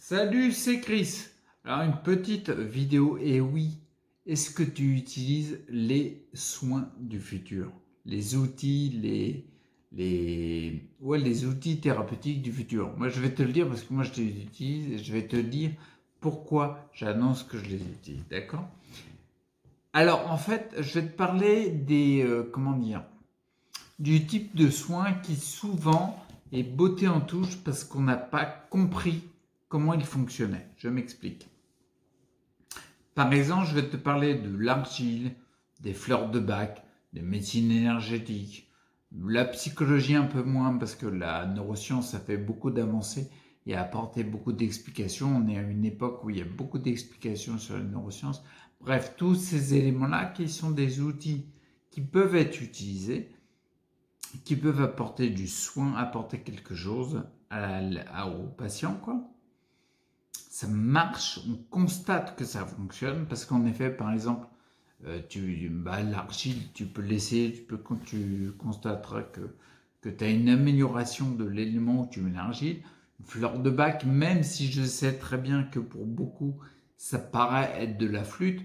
Salut, c'est Chris. Alors une petite vidéo, et oui, est-ce que tu utilises les soins du futur? Les outils, les outils thérapeutiques du futur. Moi je vais te le dire parce que moi je les utilise et je vais te dire pourquoi j'annonce que je les utilise, d'accord? Alors en fait, je vais te parler comment dire, du type de soin qui souvent est botté en touche parce qu'on n'a pas compris comment il fonctionnait. Je m'explique. Par exemple, je vais te parler de l'argile, des fleurs de bac, des médecines énergétiques, la psychologie un peu moins parce que la neuroscience a fait beaucoup d'avancées et a apporté beaucoup d'explications. On est à une époque où il y a beaucoup d'explications sur la neuroscience. Bref, tous ces éléments-là qui sont des outils qui peuvent être utilisés, qui peuvent apporter du soin, apporter quelque chose aux patients, quoi. Ça marche, on constate que ça fonctionne parce qu'en effet, par exemple, l'argile, tu peux laisser, quand tu constateras que tu as une amélioration de l'élément où tu mets l'argile. Une fleur de bac, même si je sais très bien que pour beaucoup, ça paraît être de la flûte,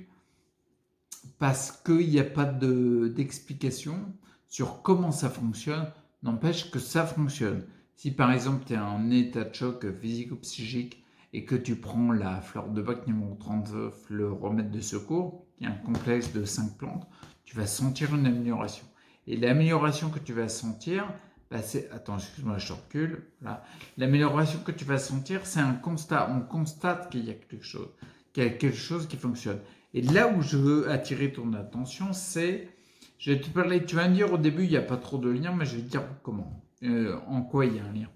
parce qu'il n'y a pas d'explication sur comment ça fonctionne, n'empêche que ça fonctionne. Si par exemple tu es en état de choc physico-psychique et que tu prends la fleur de bac numéro 39, le remède de secours, qui est un complexe de 5 plantes, tu vas sentir une amélioration. Et l'amélioration que tu vas sentir, c'est... Attends, excuse-moi, je recule. Voilà. L'amélioration que tu vas sentir, c'est un constat. On constate qu'il y a quelque chose qui fonctionne. Et là où je veux attirer ton attention, c'est, je vais te parler, tu vas me dire au début, il n'y a pas trop de lien, mais je vais te dire comment, en quoi il y a un lien.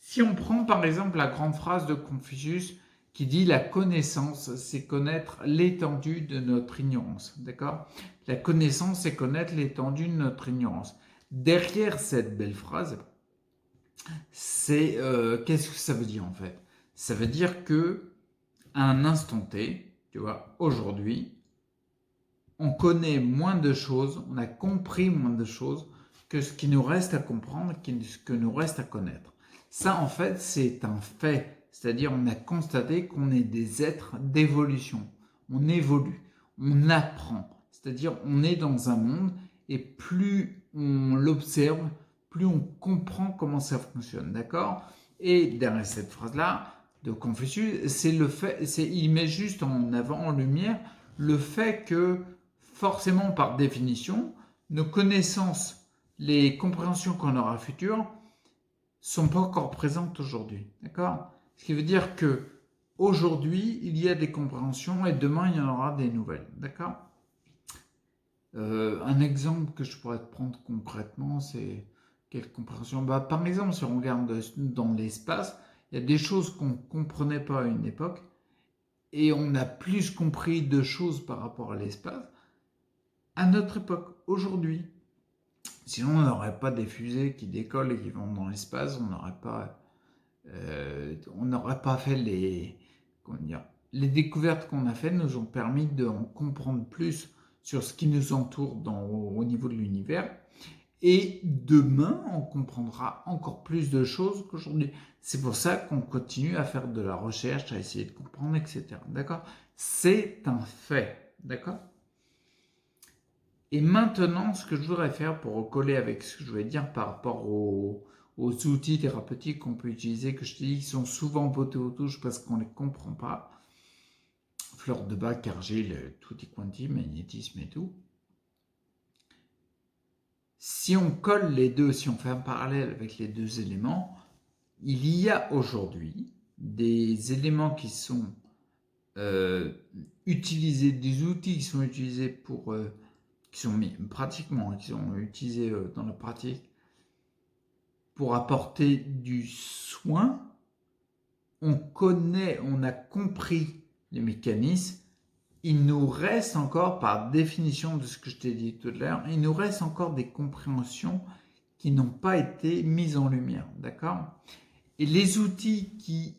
Si on prend par exemple la grande phrase de Confucius qui dit la connaissance, c'est connaître l'étendue de notre ignorance, d'accord? La connaissance, c'est connaître l'étendue de notre ignorance. Derrière cette belle phrase, c'est qu'est-ce que ça veut dire en fait? Ça veut dire que à un instant T, tu vois, aujourd'hui, on connaît moins de choses, on a compris moins de choses que ce qui nous reste à comprendre, ce que nous reste à connaître. Ça, en fait, c'est un fait. C'est-à-dire, on a constaté qu'on est des êtres d'évolution. On évolue, on apprend. C'est-à-dire, on est dans un monde et plus on l'observe, plus on comprend comment ça fonctionne. D'accord? Et derrière cette phrase-là de Confucius, c'est le fait, il met juste en avant, en lumière, le fait que forcément, par définition, nos connaissances, les compréhensions qu'on aura futures, sont pas encore présentes aujourd'hui. D'accord? Ce qui veut dire que aujourd'hui, il y a des compréhensions et demain, il y en aura des nouvelles. D'accord? Un exemple que je pourrais te prendre concrètement, c'est quelle compréhension? Par exemple, si on regarde dans l'espace, il y a des choses qu'on ne comprenait pas à une époque et on a plus compris de choses par rapport à l'espace à notre époque, aujourd'hui. Sinon, on n'aurait pas des fusées qui décollent et qui vont dans l'espace, on n'aurait pas fait comment dire, les découvertes qu'on a faites nous ont permis d'en comprendre plus sur ce qui nous entoure au niveau de l'univers. Et demain, on comprendra encore plus de choses qu'aujourd'hui. C'est pour ça qu'on continue à faire de la recherche, à essayer de comprendre, etc. D'accord? C'est un fait. D'accord? Et maintenant, ce que je voudrais faire pour recoller avec ce que je voulais dire par rapport aux outils thérapeutiques qu'on peut utiliser, que je te dis, qui sont souvent bottés aux touches parce qu'on ne les comprend pas, fleurs de bac, argile, tutti quanti, magnétisme et tout. Si on colle les deux, si on fait un parallèle avec les deux éléments, il y a aujourd'hui des éléments qui sont utilisés, des outils qui sont utilisés qui sont utilisés dans la pratique pour apporter du soin. On connaît, on a compris les mécanismes. Il nous reste encore, par définition de ce que je t'ai dit tout à l'heure, il nous reste encore des compréhensions qui n'ont pas été mises en lumière, d'accord? Et les outils qui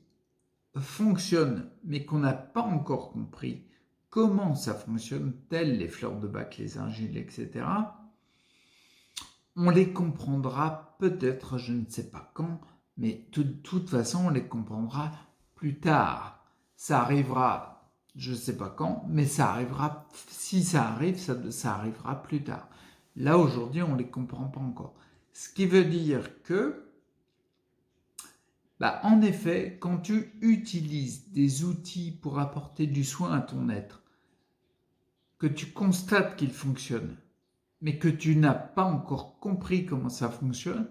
fonctionnent, mais qu'on n'a pas encore compris comment ça fonctionne, tels les fleurs de bac, les argiles, etc., on les comprendra peut-être, je ne sais pas quand, mais de toute façon, on les comprendra plus tard. Ça arrivera, je ne sais pas quand, mais ça arrivera, si ça arrive, ça arrivera plus tard. Là, aujourd'hui, on ne les comprend pas encore. Ce qui veut dire que, en effet, quand tu utilises des outils pour apporter du soin à ton être, que tu constates qu'ils fonctionnent, mais que tu n'as pas encore compris comment ça fonctionne,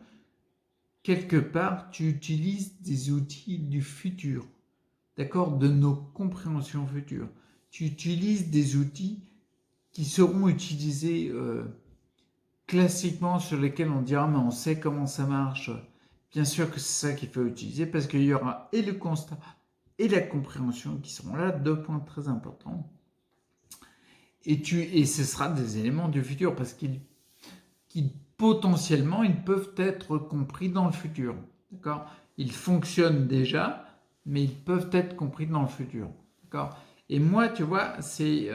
quelque part, tu utilises des outils du futur, d'accord, de nos compréhensions futures. Tu utilises des outils qui seront utilisés classiquement, sur lesquels on dira mais on sait comment ça marche. Bien sûr que c'est ça qu'il faut utiliser parce qu'il y aura et le constat et la compréhension qui seront là, deux points très importants. Et ce sera des éléments du futur parce qu'ils potentiellement ils peuvent être compris dans le futur. D'accord ? Ils fonctionnent déjà, mais ils peuvent être compris dans le futur. D'accord ? Et moi, tu vois, c'est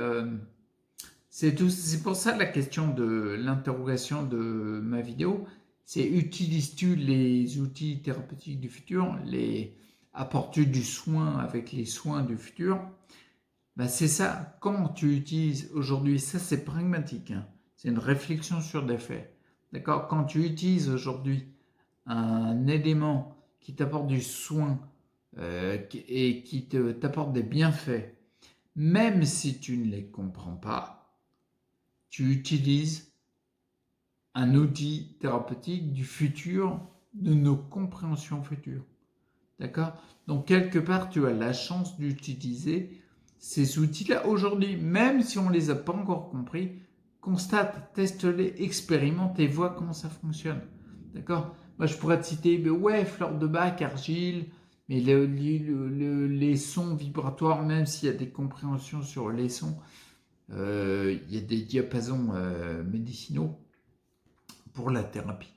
pour ça la question de l'interrogation de ma vidéo, c'est utilises-tu les outils thérapeutiques du futur, apportes-tu du soin avec les soins du futur? C'est ça, quand tu utilises aujourd'hui, ça c'est pragmatique, hein, c'est une réflexion sur des faits. D'accord? Quand tu utilises aujourd'hui un élément qui t'apporte du soin et qui t'apporte des bienfaits, même si tu ne les comprends pas, tu utilises un outil thérapeutique du futur, de nos compréhensions futures. D'accord? Donc, quelque part, tu as la chance d'utiliser ces outils-là aujourd'hui, même si on ne les a pas encore compris. Constate, teste-les, expérimente et vois comment ça fonctionne. D'accord? Moi, je pourrais te citer, fleur de bac, argile, mais les sons vibratoires, même s'il y a des compréhensions sur les sons, il y a des diapasons médicinaux pour la thérapie.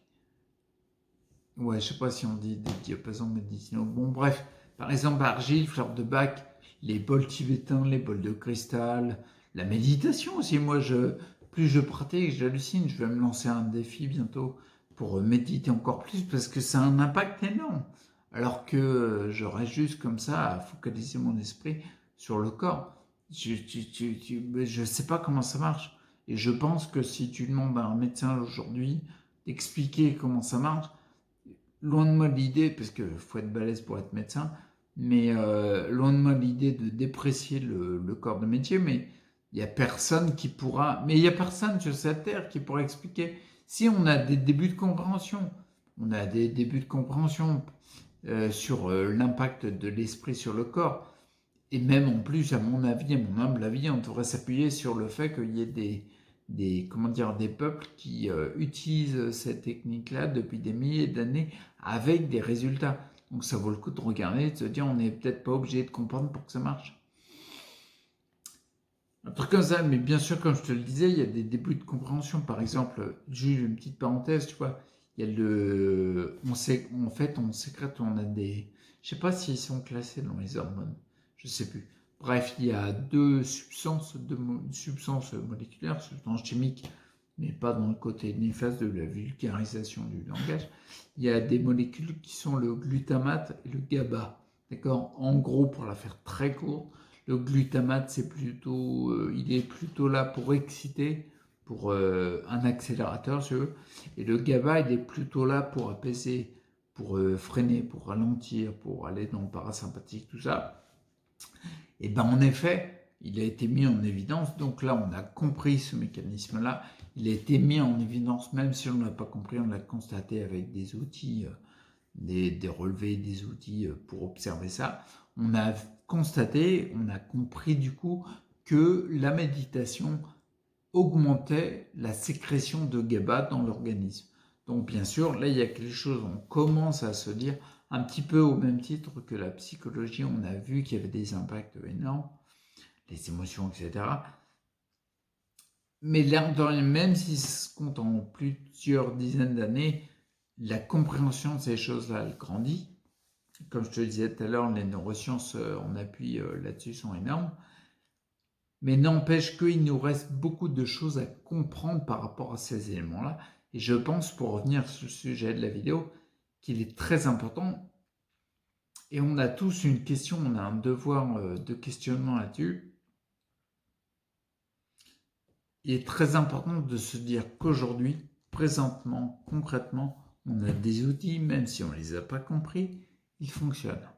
Ouais, je sais pas si on dit des diapasons médicinaux. Bon, bref, par exemple, argile, fleur de bac, les bols tibétains, les bols de cristal, la méditation aussi. Moi, plus je pratique, j'hallucine. Je vais me lancer un défi bientôt pour méditer encore plus parce que ça a un impact énorme. Alors que je reste juste comme ça à focaliser mon esprit sur le corps. Je sais pas comment ça marche. Et je pense que si tu demandes à un médecin aujourd'hui d'expliquer comment ça marche, loin de moi l'idée, parce qu'il faut être balèze pour être médecin, mais loin de moi l'idée de déprécier le corps de métier, mais il n'y a personne qui pourra, mais il n'y a personne sur cette terre qui pourra expliquer. Si on a des débuts de compréhension, on a des débuts de compréhension sur l'impact de l'esprit sur le corps, et même en plus, à mon avis, à mon humble avis, on devrait s'appuyer sur le fait qu'il y ait des peuples qui utilisent cette technique-là depuis des milliers d'années avec des résultats. Donc ça vaut le coup de regarder, de se dire on n'est peut-être pas obligé de comprendre pour que ça marche. Un truc comme ça, mais bien sûr, comme je te le disais, il y a des débuts de compréhension. Par exemple, juste une petite parenthèse, tu vois, il y a on sécrète, on a des, je sais pas s'ils sont classés dans les hormones, je sais plus. Bref, il y a deux substances moléculaires, substances chimiques, mais pas dans le côté néfaste de la vulgarisation du langage. Il y a des molécules qui sont le glutamate et le GABA. D'accord? En gros, pour la faire très courte, le glutamate, il est plutôt là pour exciter, pour un accélérateur, si tu veux. Et le GABA, il est plutôt là pour apaiser, pour freiner, pour ralentir, pour aller dans le parasympathique, tout ça. Et en effet, il a été mis en évidence. Donc là, on a compris ce mécanisme-là. Il a été mis en évidence, même si on ne l'a pas compris, on l'a constaté avec des outils, des relevés, des outils pour observer ça. On a constaté, on a compris du coup que la méditation augmentait la sécrétion de GABA dans l'organisme. Donc bien sûr, là il y a quelque chose, on commence à se dire, un petit peu au même titre que la psychologie, on a vu qu'il y avait des impacts énormes, les émotions, etc. Mais là, même si ça se compte en plusieurs dizaines d'années, la compréhension de ces choses-là, elle grandit. Comme je te le disais tout à l'heure, les neurosciences en appui là-dessus sont énormes. Mais n'empêche qu'il nous reste beaucoup de choses à comprendre par rapport à ces éléments-là. Et je pense, pour revenir sur le sujet de la vidéo, qu'il est très important Et on a tous une question, on a un devoir de questionnement là-dessus. Il est très important de se dire qu'aujourd'hui, présentement, concrètement, on a des outils, même si on ne les a pas compris, ils fonctionnent.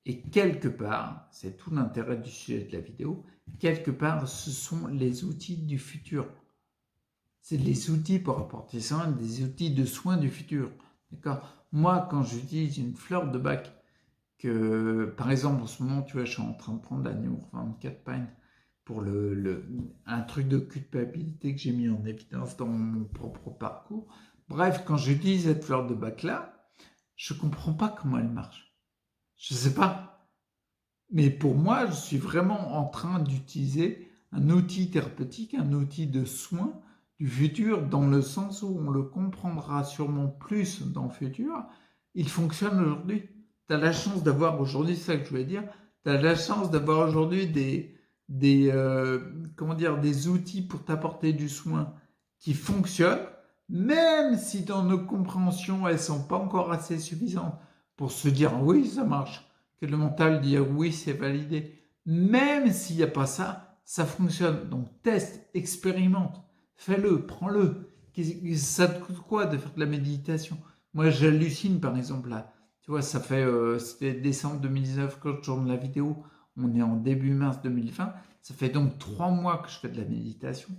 Et quelque part, c'est tout l'intérêt du sujet de la vidéo, quelque part, ce sont les outils du futur. C'est les outils pour apporter soin, des outils de soins du futur. D'accord ? Moi, quand j'utilise une fleur de bac, que par exemple en ce moment, tu vois, je suis en train de prendre la Nour 24 Pine pour un truc de culpabilité que j'ai mis en évidence dans mon propre parcours. Bref, quand j'utilise cette fleur de bac là, je ne comprends pas comment elle marche. Je ne sais pas. Mais pour moi, je suis vraiment en train d'utiliser un outil thérapeutique, un outil de soin du futur, dans le sens où on le comprendra sûrement plus dans le futur. Il fonctionne aujourd'hui. Tu as la chance d'avoir aujourd'hui, c'est ça que je voulais dire, tu as la chance d'avoir aujourd'hui des outils pour t'apporter du soin qui fonctionnent, même si dans nos compréhensions, elles ne sont pas encore assez suffisantes pour se dire oui, ça marche, que le mental dit oui, c'est validé. Même s'il n'y a pas ça, ça fonctionne. Donc teste, expérimente, fais-le, prends-le. Ça te coûte quoi de faire de la méditation? Moi, j'hallucine par exemple là. Tu vois, ça fait, c'était décembre 2019 quand je tourne la vidéo. On est en début mars 2020. Ça fait donc 3 mois que je fais de la méditation.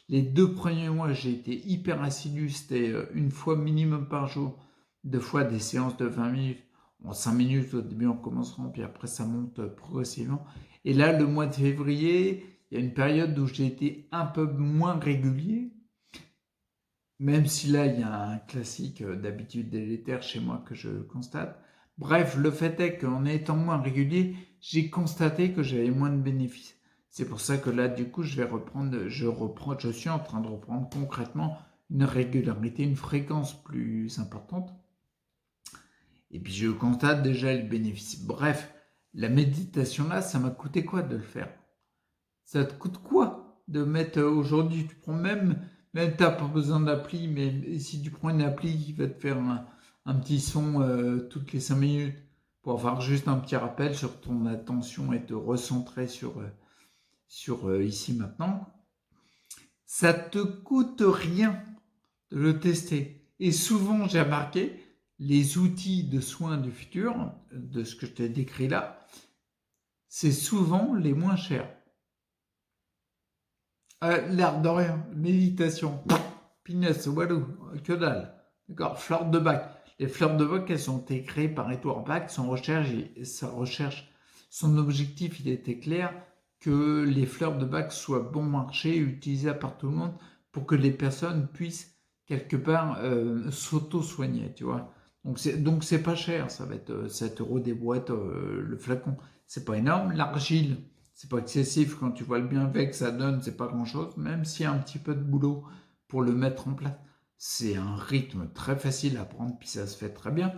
Les 2 premiers mois, j'ai été hyper assidu. C'était une fois minimum par jour. 2 fois des séances de 20 minutes. En 5 minutes au début en commençant, puis après ça monte progressivement. Et là, le mois de février, il y a une période où j'ai été un peu moins régulier. Même si là, il y a un classique d'habitude délétère chez moi que je constate. Bref, le fait est qu'en étant moins régulier, j'ai constaté que j'avais moins de bénéfices. C'est pour ça que là, du coup, je suis en train de reprendre concrètement une régularité, une fréquence plus importante. Et puis, je constate déjà les bénéfices. Bref, la méditation là, ça m'a coûté quoi de le faire? Ça te coûte quoi de mettre aujourd'hui, tu prends même tu n'as pas besoin d'appli, mais si tu prends une appli qui va te faire un petit son toutes les 5 minutes pour avoir juste un petit rappel sur ton attention et te recentrer sur ici maintenant, ça te coûte rien de le tester. Et souvent, j'ai remarqué, les outils de soins du futur, de ce que je t'ai décrit là, c'est souvent les moins chers. L'air de rien, méditation, peanuts, walou, que dalle. D'accord, fleurs de bac. Les fleurs de bac, elles ont été créées par Edouard Bach. Son recherche, son objectif, il était clair, que les fleurs de bac soient bon marché, utilisées par tout le monde, pour que les personnes puissent quelque part s'auto-soigner, tu vois. Donc c'est pas cher, ça va être 7 € des boîtes, le flacon. C'est pas énorme. L'argile, c'est pas excessif quand tu vois le bienfait que ça donne, c'est pas grand chose, même s'il y a un petit peu de boulot pour le mettre en place. C'est un rythme très facile à prendre, puis ça se fait très bien.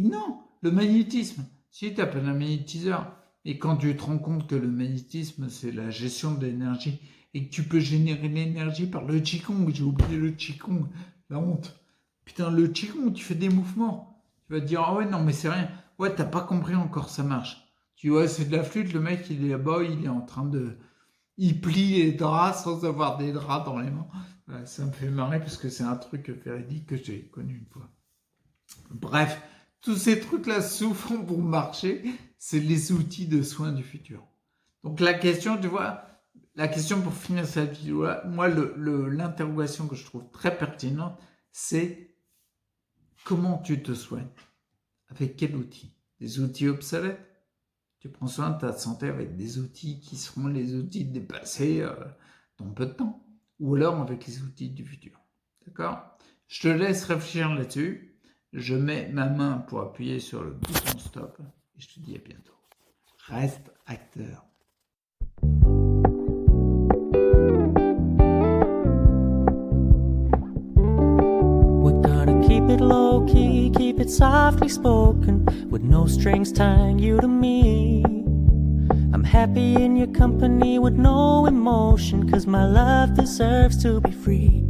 Non, le magnétisme. Si tu appelles un magnétiseur, et quand tu te rends compte que le magnétisme, c'est la gestion de l'énergie, et que tu peux générer l'énergie par le Qigong, j'ai oublié le Qigong, la honte. Putain, le Qigong, tu fais des mouvements. Tu vas te dire, ah ouais, non, mais c'est rien. Ouais, t'as pas compris encore, ça marche. Tu vois, c'est de la flûte, le mec, il est là-bas, il est en train de... Il plie les draps sans avoir des draps dans les mains. Ouais, ça me fait marrer parce que c'est un truc véridique que j'ai connu une fois. Bref, tous ces trucs-là, souvent pour marcher, c'est les outils de soins du futur. Donc la question, tu vois, la question pour finir cette vidéo-là, moi, l'interrogation que je trouve très pertinente, c'est comment tu te soignes? Avec quel outil? Des outils obsolètes? Tu prends soin de ta santé avec des outils qui seront les outils dépassés dans peu de temps. Ou alors avec les outils du futur. D'accord? Je te laisse réfléchir là-dessus. Je mets ma main pour appuyer sur le bouton stop. Et je te dis à bientôt. Reste acteur. We're gonna keep it low-key, keep it softly spoken, with no strings tying you to me. I'm happy in your company with no emotion, 'cause my love deserves to be free.